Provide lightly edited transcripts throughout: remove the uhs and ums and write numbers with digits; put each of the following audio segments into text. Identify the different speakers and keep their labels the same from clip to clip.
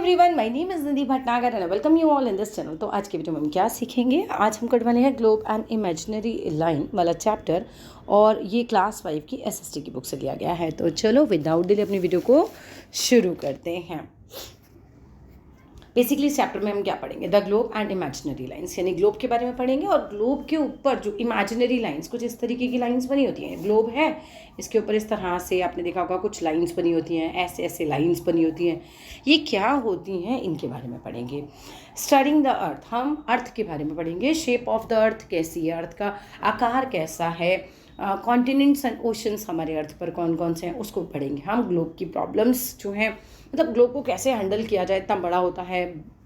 Speaker 1: Everyone, my name is Nidhi Bhatnagar and welcome you all in this channel. तो आज के video में हम क्या सीखेंगे, आज हम करने वाले हैं ग्लोब एंड इमेजिनरी लाइन वाला चैप्टर, और ये क्लास 5 की एसएसटी की बुक से लिया गया है। तो चलो विदाउट डिले अपनी वीडियो को शुरू करते हैं। बेसिकली इस चैप्टर में हम क्या पढ़ेंगे, the globe and imaginary lines, यानी ग्लोब के बारे में पढ़ेंगे। और ग्लोब के ऊपर जो इमेजिनरी लाइंस, कुछ इस तरीके की लाइंस बनी होती हैं। ग्लोब है, इसके ऊपर इस तरह से आपने देखा होगा कुछ लाइंस बनी होती हैं, ऐसे ऐसे लाइंस बनी होती हैं। ये क्या होती हैं, इनके बारे में पढ़ेंगे। स्टडिंग द अर्थ, हम अर्थ के बारे में पढ़ेंगे। शेप ऑफ द अर्थ, कैसी है अर्थ का आकार, कैसा है। कॉन्टिनेंट्स एंड ओशंस हमारे अर्थ पर कौन कौन से हैं उसको पढ़ेंगे हम। ग्लोब की प्रॉब्लम्स जो हैं, मतलब ग्लोब को कैसे हैंडल किया जाए, इतना बड़ा होता है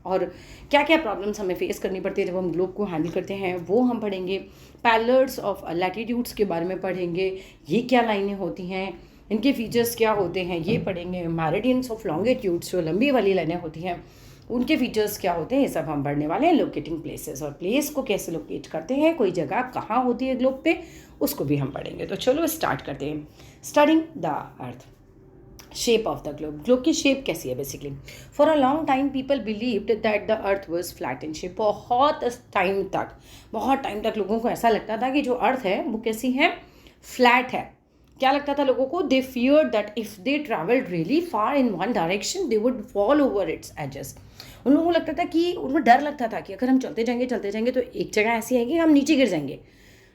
Speaker 1: और क्या क्या प्रॉब्लम्स हमें फेस करनी पड़ती है जब हम ग्लोब को हैंडल करते हैं, वो हम पढ़ेंगे। पैरेलल्स ऑफ लैटिट्यूड्स के बारे में पढ़ेंगे, ये क्या लाइनें होती हैं, इनके फीचर्स क्या होते हैं, ये पढ़ेंगे। मेरिडियंस ऑफ लॉन्गिट्यूड्स, जो लंबी वाली लाइनें होती हैं, उनके फीचर्स क्या होते हैं, ये सब हम पढ़ने वाले हैं। लोकेटिंग प्लेसेस, और प्लेस को कैसे लोकेट करते हैं, कोई जगह कहाँ होती है ग्लोब पे, उसको भी हम पढ़ेंगे। तो चलो स्टार्ट करते हैं। Studying the earth, shape of the globe, globe की शेप कैसी है। Basically for a long time people believed that the earth was flat in shape. बहुत टाइम तक लोगों को ऐसा लगता था कि जो अर्थ है वो कैसी है, फ्लैट है। क्या लगता था लोगों को, they feared that if they travelled really far in one direction they would fall over its edges. उन लोगों को लगता था कि, उनको डर लगता था कि अगर हम चलते जाएंगे तो एक जगह ऐसी है कि हम नीचे गिर जाएंगे,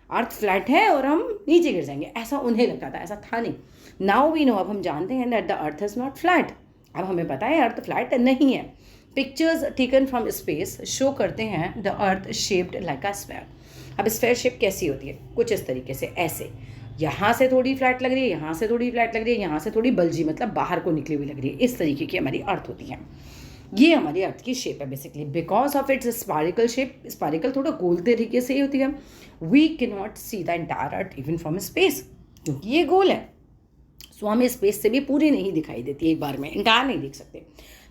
Speaker 1: अर्थ फ्लैट है और हम नीचे गिर जाएंगे, ऐसा उन्हें लगता था। ऐसा था नहीं। नाउ वी नो, अब हम जानते हैं that the earth is not flat. अब हमें पता है अर्थ फ्लैट नहीं है। Pictures taken from space show करते हैं the earth shaped like a sphere. अब स्फेयर शेप कैसी होती है, कुछ इस तरीके से, ऐसे यहाँ से थोड़ी फ्लैट लग रही है, यहाँ से थोड़ी फ्लैट लग रही है, यहाँ से थोड़ी बल्जी, मतलब बाहर को निकली हुई लग रही है। इस तरीके की हमारी अर्थ होती है। ये हमारी अर्थ की शेप है basically. Because of its spherical shape, spherical थोड़ा गोल तरीके से ही होती है। We can not see the entire earth even from space, क्योंकि ये गोल है, सो हमें स्पेस से भी पूरी नहीं दिखाई देती, एक बार में एंटायर नहीं देख सकते।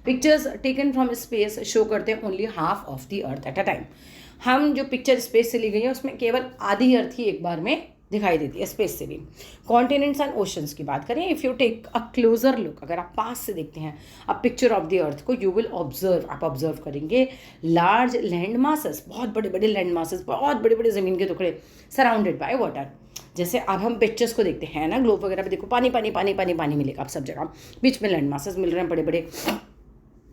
Speaker 1: Pictures taken from space show करते हैं only half of the earth at a time. हम जो पिक्चर स्पेस से ली गई है उसमें केवल आधी अर्थ ही एक बार में दिखाई देती है, स्पेस से भी। कॉन्टिनेंट्स एंड ओशंस की बात करें, if you take a closer look, अगर आप पास से देखते हैं a picture of the earth को, यू विल ऑब्जर्व, आप ऑब्जर्व करेंगे लार्ज लैंड मासेस, बहुत बड़े बड़े लैंड मासेस, बहुत बड़े बड़े ज़मीन के टुकड़े, सराउंडेड बाय वाटर। जैसे अब हम पिक्चर्स को देखते हैं ना, ग्लोब वगैरह पे देखो, पानी पानी पानी पानी पानी मिलेगा आप सब जगह, बीच में लैंड मासेस मिल रहे हैं बड़े बड़े।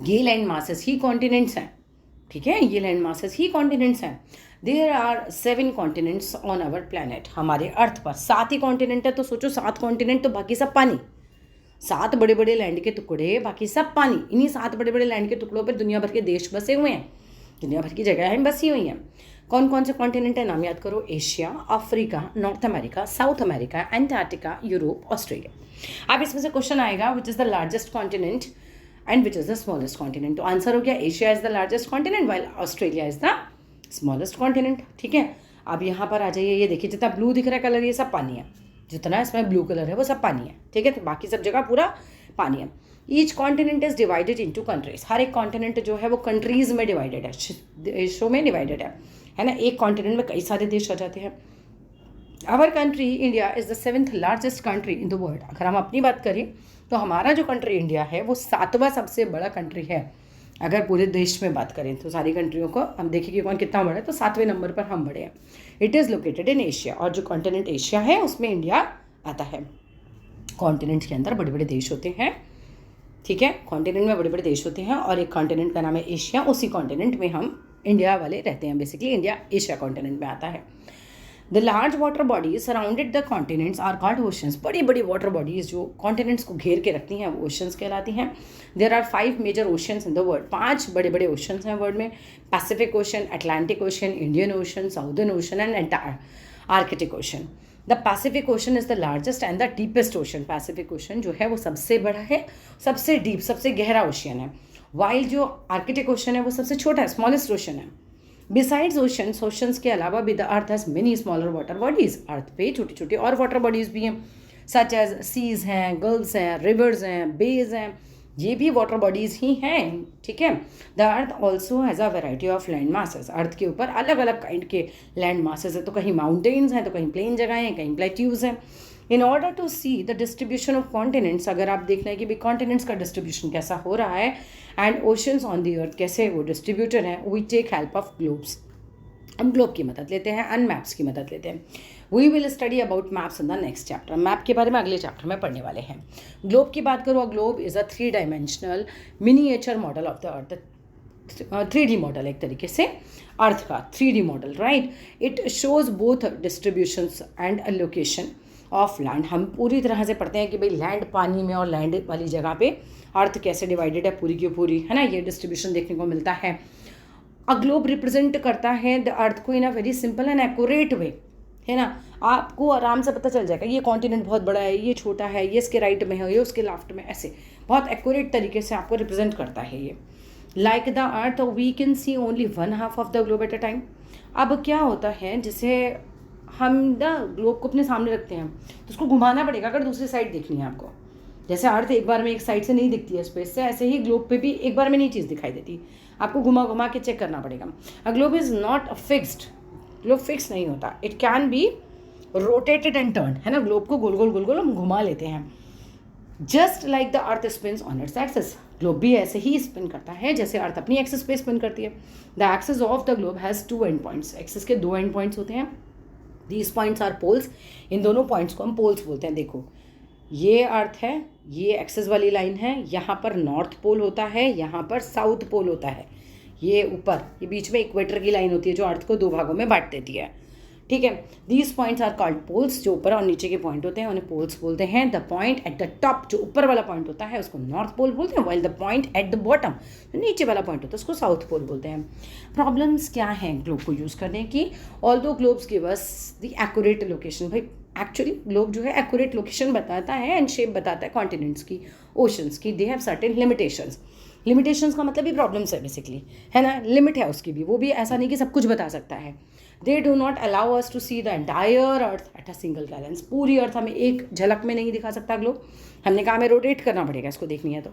Speaker 1: ये लैंड मासेस ही कॉन्टिनेंट्स हैं, ठीक है, ये लैंड मासेस ही कॉन्टिनेंट्स हैं। There are 7 continents on our planet, हमारे अर्थ पर 7 ही कॉन्टिनेंट है। तो सोचो 7 कॉन्टिनेंट तो बाकी सब पानी, 7 बड़े बड़े लैंड के टुकड़े, बाकी सब पानी। इन्हीं 7 बड़े बड़े लैंड के टुकड़ों पर दुनिया भर के देश बसे हुए हैं, दुनिया भर की जगह बसी हुई हैं। कौन कौन से कॉन्टिनेंट है, नाम याद करो, Asia, Africa, north America, south America, Antarctica, Europe, Australia. अब इसमें से क्वेश्चन आएगा, which is the largest continent and which is the smallest continent. तो आंसर हो गया, Asia is the largest continent while Australia is the smallest continent. ठीक है, अब यहाँ पर आ जाइए, ये देखिए जितना ब्लू दिख रहा है कलर, ये सब पानी है, जितना इसमें ब्लू कलर है वो सब पानी है, ठीक है। तो बाकी सब जगह पूरा पानी है। Each continent is divided into countries, हर एक कॉन्टिनेंट जो है वो कंट्रीज में डिवाइडेड है, देशों में डिवाइडेड है ना। एक कॉन्टिनेंट में कई सारे देश आ जाते हैं। Our country India is the 7th largest country in the world. अगर हम अपनी बात करें तो हमारा जो कंट्री इंडिया है वो 7वां सबसे बड़ा कंट्री है। अगर पूरे देश में बात करें तो सारी कंट्रियों को हम देखें कि कौन कितना बड़ा है, तो 7वें नंबर पर हम बड़े हैं। It is located in Asia, और जो कॉन्टिनेंट एशिया है उसमें इंडिया आता है। कॉन्टिनेंट के अंदर बड़े बड़े देश होते हैं, ठीक है, कॉन्टिनेंट में बड़े बड़े देश होते हैं, और एक कॉन्टिनेंट का नाम है एशिया, उसी कॉन्टिनेंट में हम इंडिया वाले रहते हैं। बेसिकली इंडिया एशिया कॉन्टिनेंट में आता है। The large water bodies surrounded the continents are called oceans. बड़ी बड़ी वाटर बॉडीज जो कॉन्टिनेंट्स को घेर के रखती हैं वो ओशंस कहलाती हैं। There are 5 major oceans in the world, 5 बड़े बड़े ओशंस हैं वर्ल्ड में। Pacific Ocean, Atlantic Ocean, Indian Ocean, Southern Ocean and Arctic Ocean. The Pacific Ocean is the largest and the deepest ocean. Pacific Ocean जो है वो सबसे बड़ा है, सबसे डीप, सबसे गहरा ओशन है। वाइल जो आर्कटिक ओशन है वो सबसे छोटा है, स्मॉलेस्ट ओशन है। बिसाइड्स ओशंस, ओशंस के अलावा भी the earth has many smaller water bodies, earth पे छोटी छोटी और वाटर बॉडीज़ भी हैं, सच एज सीज हैं, गल्फ्स हैं, रिवर्स हैं, बेज हैं, ये भी वाटर बॉडीज़ ही हैं, ठीक है। The earth also has a variety of land masses, earth के ऊपर अलग अलग काइंड के लैंड मासेस है, तो कहीं माउंटेन्स हैं, तो कहीं प्लेन जगह हैं, कहीं प्लेट्यूज हैं। In order to see the distribution of continents, अगर आप देखना है कि भाई कॉन्टिनेंट्स का डिस्ट्रीब्यूशन कैसा हो रहा है and oceans on the earth कैसे वो डिस्ट्रीब्यूटेड है, we take help of globes, हम ग्लोब की मदद लेते हैं एंड मैप्स की मदद लेते हैं। We will study about maps in the next chapter, map के बारे में अगले चैप्टर में पढ़ने वाले हैं। ग्लोब की बात करूँ, globe is a 3 dimensional miniature model of the earth, 3D model एक तरीके से अर्थ का 3D model, right. It shows both distributions and location of land. हम पूरी तरह से पढ़ते हैं कि भाई लैंड पानी में और लैंड वाली जगह पे अर्थ कैसे डिवाइडेड है पूरी की पूरी, है ना, ये डिस्ट्रीब्यूशन देखने को मिलता है। अ ग्लोब रिप्रेजेंट करता है द अर्थ को in a very simple and accurate way, है ना। आपको आराम से पता चल जाएगा ये कॉन्टिनेंट बहुत बड़ा है, ये छोटा है, ये इसके राइट में है, ये उसके लेफ्ट में, ऐसे बहुत एक्यूरेट तरीके से आपको रिप्रेजेंट करता है ये। Like the earth we can see only 1/2 of the globe at a time. अब क्या होता है, जैसे हम द ग्लोब को अपने सामने रखते हैं तो उसको घुमाना पड़ेगा अगर दूसरी साइड देखनी है आपको। जैसे अर्थ एक बार में एक साइड से नहीं दिखती है स्पेस से, ऐसे ही ग्लोब पे भी एक बार में नहीं चीज़ दिखाई देती, आपको घुमा घुमा के चेक करना पड़ेगा। A globe is not fixed, globe fix नहीं होता, it can be rotated and turn, है ना, ग्लोब को गोल गोल गोल गोल हम घुमा लेते हैं। Just like the earth spins on its axis, globe भी ऐसे ही स्पिन करता है जैसे अर्थ अपनी एक्सिस पे स्पिन करती है। The axis of the globe has 2 and points, axis के 2 एंड पॉइंट्स होते हैं। दीज पॉइंट्स आर पोल्स, इन दोनों पॉइंट्स को हम पोल्स बोलते हैं। देखो ये अर्थ है, ये एक्सिस वाली लाइन है, यहाँ पर नॉर्थ पोल होता है, यहाँ पर साउथ पोल होता है, ये ऊपर, ये बीच में इक्वेटर की लाइन होती है जो अर्थ को 2 भागों में बांट देती है, ठीक है। These points are called poles, जो ऊपर और नीचे के पॉइंट होते हैं उन्हें पोल्स बोलते हैं। The point at the top, जो ऊपर वाला पॉइंट होता है उसको नॉर्थ पोल बोलते हैं, while the point at the bottom, जो नीचे वाला पॉइंट होता है उसको साउथ पोल बोलते हैं। प्रॉब्लम्स क्या हैं ग्लोब को यूज़ करने की? Although globes give us the accurate location, भाई एक्चुअली ग्लोब जो है एक्यूरेट लोकेशन बताता है एंड शेप बताता है कॉन्टिनेंट्स की, ओशंस की। They have certain limitations, limitations का मतलब भी प्रॉब्लम्स है बेसिकली, है ना, लिमिट है उसकी भी, वो भी ऐसा नहीं कि सब कुछ बता सकता है। They do not allow us to see the entire earth at a single glance, पूरी अर्थ हमें एक झलक में नहीं दिखा सकता ग्लोब, हमने कहा हमें रोटेट करना पड़ेगा इसको देखनी है तो।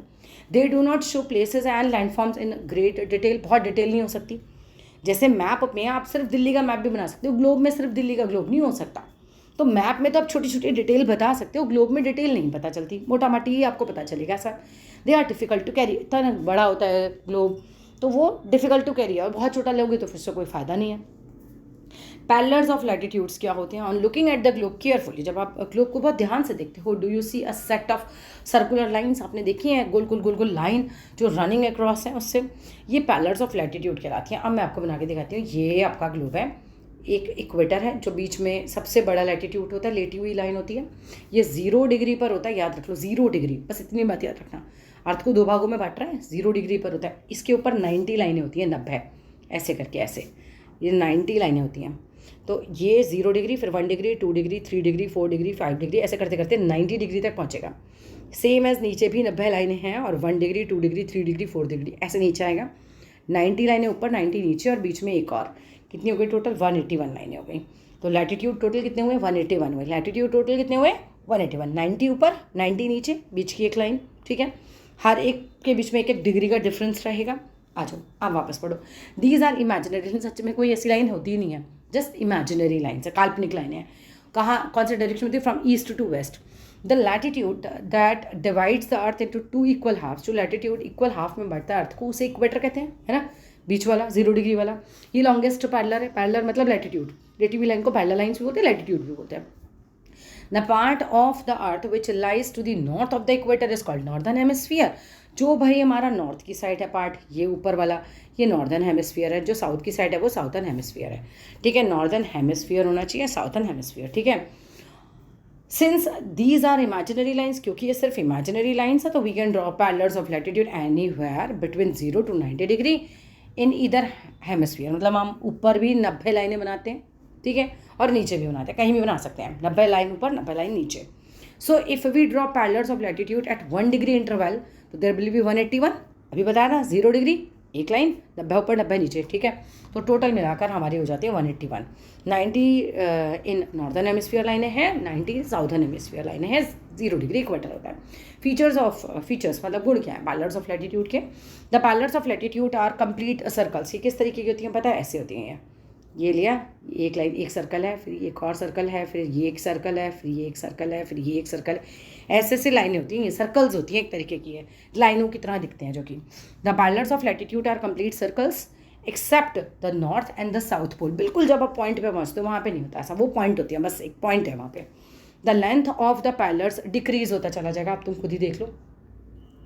Speaker 1: दे do not show places and landforms in great detail, बहुत डिटेल नहीं हो सकती। जैसे मैप में आप सिर्फ दिल्ली का मैप भी बना सकते हो, ग्लोब में सिर्फ दिल्ली का ग्लोब नहीं हो सकता। तो मैप में तो आप छोटी छोटी डिटेल बता सकते हो, ग्लोब में डिटेल नहीं पता चलती, मोटा माटी ही आपको पता चलेगा sir. They are difficult to carry, इतना बड़ा होता है ग्लोब तो वो डिफ़िकल्ट टू कैरी है, और बहुत छोटा लोगे तो फिर से कोई फ़ायदा नहीं है। पैरेलल्स ऑफ लैटिट्यूड्स क्या होते हैं? On looking at the globe carefully, जब आप ग्लोब को बहुत ध्यान से देखते हो, do you see a set of circular lines, आपने देखी हैं गोल गोल गोल गोल लाइन जो रनिंग अक्रॉस है, उससे ये पैरेलल्स ऑफ लैटिट्यूड कहलाती हैं। अब मैं आपको बना के दिखाती हूँ, ये आपका ग्लोब है, एक इक्वेटर है जो बीच में सबसे बड़ा लैटिट्यूड होता है, लेटी हुई लाइन होती है, ये 0 डिग्री पर होता है, याद रख लो 0 डिग्री, बस इतनी बात याद रखना। अर्थ को 2 भागों में बांट रहा है, 0 डिग्री पर होता है। इसके ऊपर 90 लाइनें होती हैं, 90 ऐसे करके, ऐसे ये 90 लाइनें होती हैं। तो ये 0 डिग्री, फिर 1 degree, 2 degree, 3 degree, 4 degree, 5 degree, ऐसे करते करते 90 डिग्री तक पहुँचेगा। सेम एज नीचे भी 90 लाइनें हैं और 1 डिग्री, 2 डिग्री, 3 डिग्री, 4 डिग्री, ऐसे नीचे आएगा। 90 लाइनें ऊपर, 90 नीचे, और बीच में एक और, कितनी हो गई टोटल? 181 लाइनें हो गई। तो लैटिट्यूड टोटल कितने हुए? 181 हुए। लैटिट्यूड टोटल कितने हुए? 181। 90 ऊपर, 90 नीचे, बीच की एक लाइन, ठीक है। हर एक के बीच में 1-1 डिग्री का डिफरेंस रहेगा। आ जाओ आप वापस पढ़ो। दीज आर इमेजिनरी, सच में कोई ऐसी लाइन होती ही नहीं है, जस्ट इमेजिनरी लाइन है, काल्पनिक लाइन है। कहाँ, कौन से डायरेक्शन में होती है? From east to west. The latitude that divides the earth into 2 equal halves, जो लैटिट्यूड इक्वल हाफ में बढ़ता है अर्थ को, उसे इक्वेटर कहते हैं, है ना, बीच वाला 0 डिग्री वाला। ये लॉन्गेस्ट पैरेलल है, पैरेलल मतलब लैटिट्यूड, लेटी हुई लाइन को पैरेलल लाइन्स भी बोलते हैं, लैटिट्यूड भी बोलते हैं। The part of the earth which lies to the north of the equator is called northern hemisphere, जो भाई हमारा नॉर्थ की साइड है पार्ट, ये ऊपर वाला, ये नॉर्दर्न हेमिस्फीयर है। जो साउथ की साइड है वो साउथर्न हेमिस्फीयर है, ठीक है। नॉर्दर्न हेमिस्फीयर होना चाहिए, साउथर्न हेमिस्फीयर, ठीक है। Since these are imaginary lines, क्योंकि ये सिर्फ इमेजिनरी लाइन्स है, तो we can draw parallels of latitude anywhere between 0 to 90 degree in either hemisphere, मतलब हम ऊपर भी 90 लाइनें बनाते हैं, ठीक है, और नीचे भी बनाते हैं, कहीं भी बना सकते हैं, 90 लाइन ऊपर, 90 लाइन नीचे। So if we draw parallels of latitude at 1 degree interval, तो देयर विल बी 181, अभी बताया था, 0 डिग्री एक लाइन, 90 ऊपर 90 नीचे, ठीक है। तो टोटल मिलाकर हमारी हो जाती है 181। 90 इन नॉर्दर्न हेमिस्फीयर लाइनें हैं, 90 साउथर्न हेमिस्फीयर लाइनें हैं, 0 डिग्री इक्वेटर होता है। फीचर्स मतलब गुण क्या है पैरेलल्स ऑफ लैटिट्यूड के? The parallels of latitude are complete circles. ये किस तरीके की होती हैं पता है? ऐसे होती हैं, ये लिया, एक लाइन, एक सर्कल है, फिर एक और सर्कल है, फिर ये एक सर्कल है, फिर ये एक सर्कल है, फिर ये एक सर्कल है। ऐसे ऐसे लाइनें होती हैं, ये सर्कल्स होती हैं, एक तरीके की है, लाइनों की तरह दिखते हैं जो कि। The parallels of latitude are complete circles except the north and the south pole. बिल्कुल जब आप पॉइंट पे पहुँचते हो वहाँ पे नहीं होता ऐसा, वो पॉइंट होती है, बस एक पॉइंट है वहाँ पे। The length of the parallels decrease होता चला जाएगा, आप तुम खुद ही देख लो।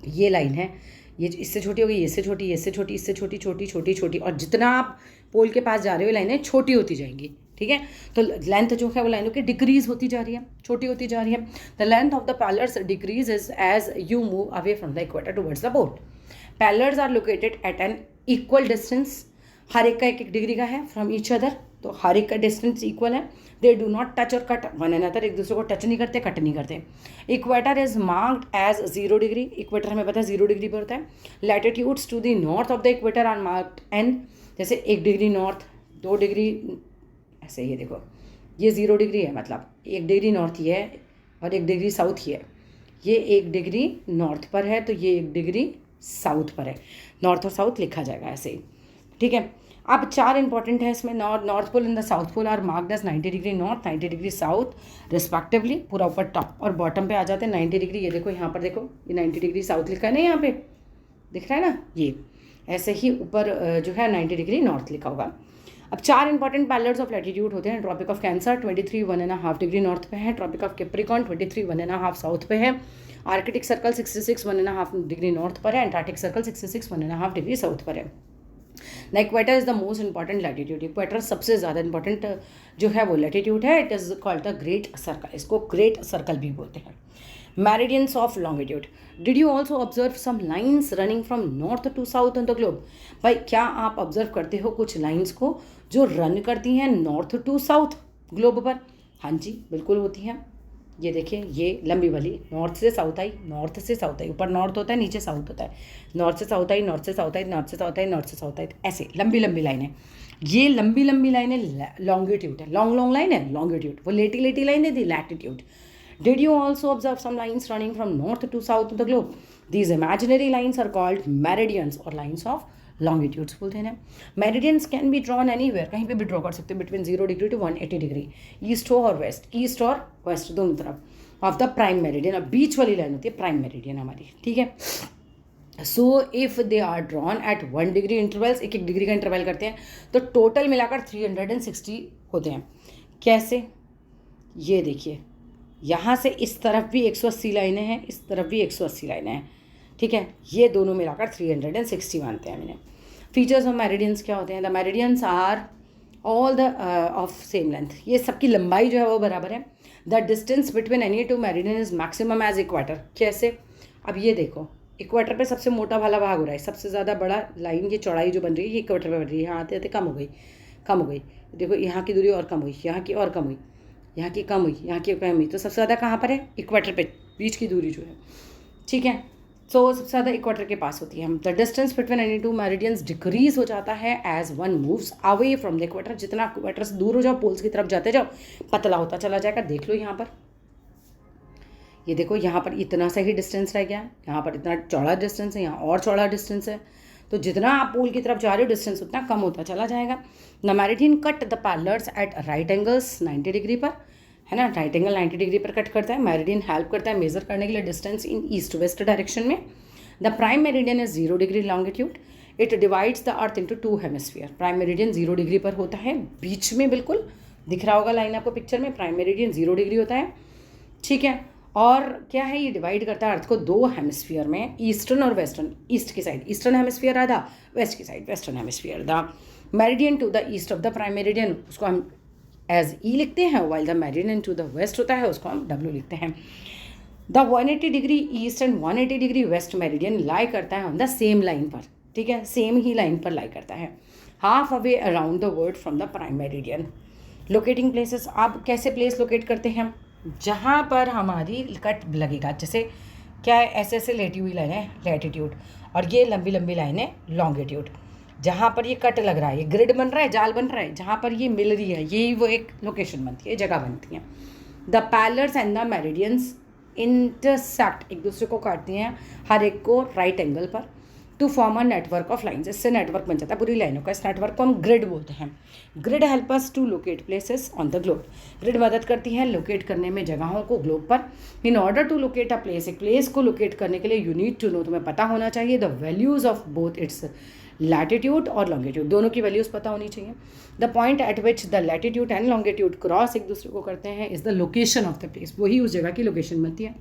Speaker 1: ये लाइन है, ये इससे छोटी होगी, इससे छोटी, इससे छोटी, इससे छोटी, छोटी छोटी छोटी, और जितना आप पोल के पास जा रहे हो लाइनें छोटी होती जाएंगी, ठीक है। तो लेंथ जो है वो लाइनों की डिक्रीज होती जा रही है, छोटी होती जा रही है। The length of the parallels decrease as you move away from the equator towards the pole. Parallels are located at an equal distance, हर एक का एक एक डिग्री का है, फ्रॉम ईच अदर, तो हर एक का डिस्टेंस इक्वल है। They do not touch or cut one another, एक दूसरे को टच नहीं करते, कट नहीं करते। Equator is marked as 0 degree, equator हमें पता है 0 डिग्री पर होता है। Latitudes to the north of the equator are marked N, जैसे 1 डिग्री नॉर्थ, 2 डिग्री, ऐसे ये देखो ये 0 डिग्री है, मतलब 1 डिग्री नॉर्थ ही है और 1 डिग्री साउथ ही है। ये 1 डिग्री नॉर्थ पर है तो ये 1 डिग्री साउथ पर है, नॉर्थ और साउथ लिखा जाएगा ऐसे ही, ठीक है। अब 4 इंपॉर्टेंट है इसमें, north pole and the south pole are marked as 90 degree north, 90 degree south respectively. पूरा ऊपर टॉप और बॉटम पे आ जाते हैं 90 डिग्री। ये देखो यहाँ पर देखो, ये 90 डिग्री साउथ लिखा है ना, यहाँ पे दिख रहा है ना, ये ऐसे ही ऊपर जो है 90 डिग्री नॉर्थ लिखा होगा। अब 4 इंपॉर्टेंट पैरेलल्स ऑफ लैटिट्यूड होते हैं। Tropic of cancer 23 1.5 degree north पे है, ट्रॉपिक ऑफ कैप्रिकॉर्न 23 1.5 साउथ पे है, आर्कटिक सर्कल 66 1.5 डिग्री नॉर्थ पर है, एंटार्क्टिक सर्कल 66 1.5 डिग्री साउथ पर है। The equator is the most important latitude, equator सबसे ज़्यादा इंपॉर्टेंट जो है वो लैटिट्यूड है। It is called the great circle, इसको ग्रेट सर्कल भी बोलते हैं। Meridians of longitude, did you also observe some lines running from north to south on the globe. भाई क्या आप ऑब्जर्व करते हो कुछ लाइन्स को जो रन करती हैं नॉर्थ टू साउथ ग्लोब पर। हाँ जी बिल्कुल होती हैं, ये देखिए ये लंबी वाली नॉर्थ से साउथ आई, नॉर्थ से साउथ आई, ऊपर नॉर्थ होता है नीचे साउथ होता है, नॉर्थ से साउथ आई, नॉर्थ से साउथ आई, नॉर्थ से साउथ आई, नॉर्थ से साउथ आई, ऐसे लंबी लंबी लाइनें। ये लंबी लंबी लाइनें लॉन्गिट्यूड है, लॉन्ग लॉन्ग लाइन है लॉन्गिट्यूड, वो लेटी लेटी लाइनें थी latitude. Did you also observe some lines running from north to south of the globe, these imaginary lines are called meridians और लाइन्स ऑफ लॉन्गिट्यूड्स बोलते हैं। Meridians can be drawn anywhere, कहीं पे भी ड्रॉ कर सकते हो, between 0 degree to 180 degree, east हो और वेस्ट, ईस्ट और वेस्ट दोनों तरफ ऑफ द प्राइम मेरिडियन। अब बीच वाली लाइन होती है प्राइम मेरिडियन हमारी, ठीक है। So if they are drawn at 1 degree intervals, 1 degree का इंटरवल करते हैं, तो टोटल मिलाकर 360 होते हैं। कैसे, ये देखिए यहाँ से इस तरफ भी 180 लाइनें हैं, इस तरफ भी 180 लाइनें हैं, ठीक है। ये दोनों मिलाकर 360 मानते हैं मैंने। फीचर्स ऑफ मेरिडियंस क्या होते हैं, the meridians are all the of same length, ये सबकी लंबाई जो है वो बराबर है। The distance between any two meridian is maximum as equator. कैसे, अब ये देखो इक्वेटर पे सबसे मोटा वाला भाग हो रहा है, सबसे ज़्यादा बड़ा लाइन, ये चौड़ाई जो बन रही है ये इक्वेटर पे बन रही है, यहाँ आते आते कम हो गई, कम हो गई, देखो यहाँ की दूरी और कम हुई, यहाँ की और कम हुई, यहाँ की कम हुई, यहाँ की कम हुई, तो सबसे ज़्यादा कहाँ पर है, इक्वेटर पे, बीच की दूरी जो है, ठीक है। सो सबसे ज़्यादा इक्वेटर के पास होती है। The distance between any two meridians decrease हो जाता है as one moves away from the equator, जितना इक्वेटर से दूर हो जाओ, पोल्स की तरफ जाते जाओ, पतला होता चला जाएगा। देख लो यहाँ पर, ये देखो यहाँ पर इतना सा ही डिस्टेंस रह गया, यहाँ पर इतना चौड़ा डिस्टेंस है, यहाँ और चौड़ा डिस्टेंस है, तो जितना आप पोल की तरफ जा रहे हो डिस्टेंस उतना कम होता चला जाएगा। The meridian cut the parallels at right angles 90 degree पर, है ना, राइट एंगल 90 डिग्री पर कट करता है। मेरिडियन हेल्प करता है मेजर करने के लिए distance in east west direction में। The prime meridian is 0 degree longitude, it divides the earth into 2 hemisphere. Prime meridian 0 degree पर होता है, बीच में बिल्कुल दिख रहा होगा लाइन आपको पिक्चर में, प्राइम मेरिडियन 0 डिग्री होता है, ठीक है। और क्या है, ये डिवाइड करता है अर्थ को 2 हेमिस्फीयर में, ईस्टर्न और वेस्टर्न। ईस्ट की साइड ईस्टर्न हेमिस्फीयर आधा, वेस्ट की side western hemisphere. The meridian to the east of the prime meridian, उसको हम एज ई लिखते हैं, while the meridian to the west होता है उसको हम डब्ल्यू लिखते हैं। The 180 degree east and 180 degree west meridian lie करता है ऑन द सेम लाइन पर, ठीक है, सेम ही लाइन पर लाई करता है, half away around the world from the prime meridian. Locating places, आप कैसे प्लेस लोकेट करते हैं, जहाँ पर हमारी कट लगेगा, जैसे क्या है, ऐसे ऐसे लेटी हुई लाइन है लैटिट्यूड, और ये लंबी लंबी लाइन है लॉन्गिट्यूड। जहाँ पर ये कट लग रहा है, ये ग्रिड बन रहा है, जाल बन रहा है, जहाँ पर ये मिल रही है, यही वो एक लोकेशन बनती है, जगह बनती है। The parallels and the meridians intersect, एक दूसरे को काटती हैं, हर एक को राइट एंगल पर। To form a network of lines. इससे नेटवर्क बन जाता है पूरी लाइनों का। इस नेटवर्क को हम ग्रिड बोलते हैं। Grid help us to locate places on the globe. Grid मदद करती है लोकेट करने में जगहों को ग्लोब पर। In order to locate a place, एक प्लेस को लोकेट करने के लिए यू नीड टू नो, तुम्हें पता होना चाहिए the values of both it's latitude और लॉन्गिट्यूड, दोनों की वैल्यूज़ पता होनी चाहिए। The point eight which the latitude and longitude cross एक दूसरे को करते हैं is the location of the place, वही उस जगह की लोकेशन बनती है।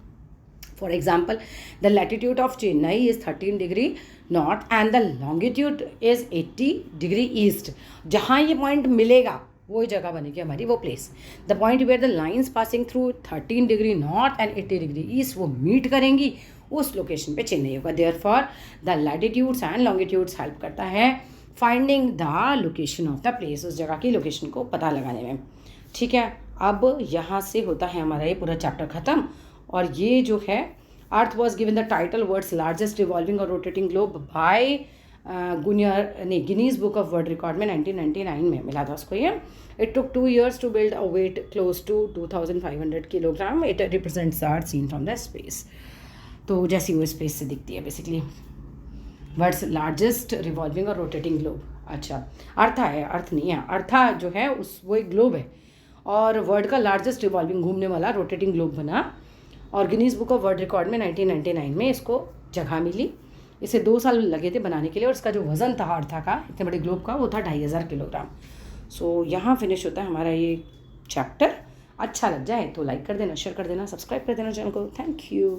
Speaker 1: For example, the latitude of Chennai is 13 degree north and the longitude is 80 degree east. जहाँ ये पॉइंट मिलेगा वो जगह बनेगी हमारी, वो place. The point where the lines passing through 13 degree north and 80 degree east, वो मीट करेंगी, उस लोकेशन पे चेन्नई होगा। Therefore the latitudes and longitudes help करता है finding the location of the place, उस जगह की लोकेशन को पता लगाने में। ठीक है, अब यहाँ से होता है हमारा ये पूरा चैप्टर ख़त्म। और ये जो है earth was given the title world's largest revolving और rotating globe by Guinness book of world record में 1999 में मिला था उसको ये। It took 2 years to build a weight close to 2500 kilogram. It represents the earth seen from the space. तो जैसी वो स्पेस से दिखती है बेसिकली। वर्ल्ड्स लार्जेस्ट रिवॉल्विंग और रोटेटिंग ग्लोब। अच्छा, अर्था है, अर्थ नहीं है। अर्था जो है उस वो एक ग्लोब है और वर्ल्ड का लार्जेस्ट रिवॉल्विंग घूमने वाला रोटेटिंग ग्लोब बना और Guinness book of world record में 1999 में इसको जगह मिली। इसे 2 साल लगे थे बनाने के लिए और इसका जो वज़न था अर्था का, इतने बड़े ग्लोब का, वो था 2500 किलोग्राम। सो यहाँ फिनिश होता है हमारा ये चैप्टर। अच्छा लग जाए तो लाइक कर देना, शेयर कर देना, सब्सक्राइब कर देना चैनल को। Thank you.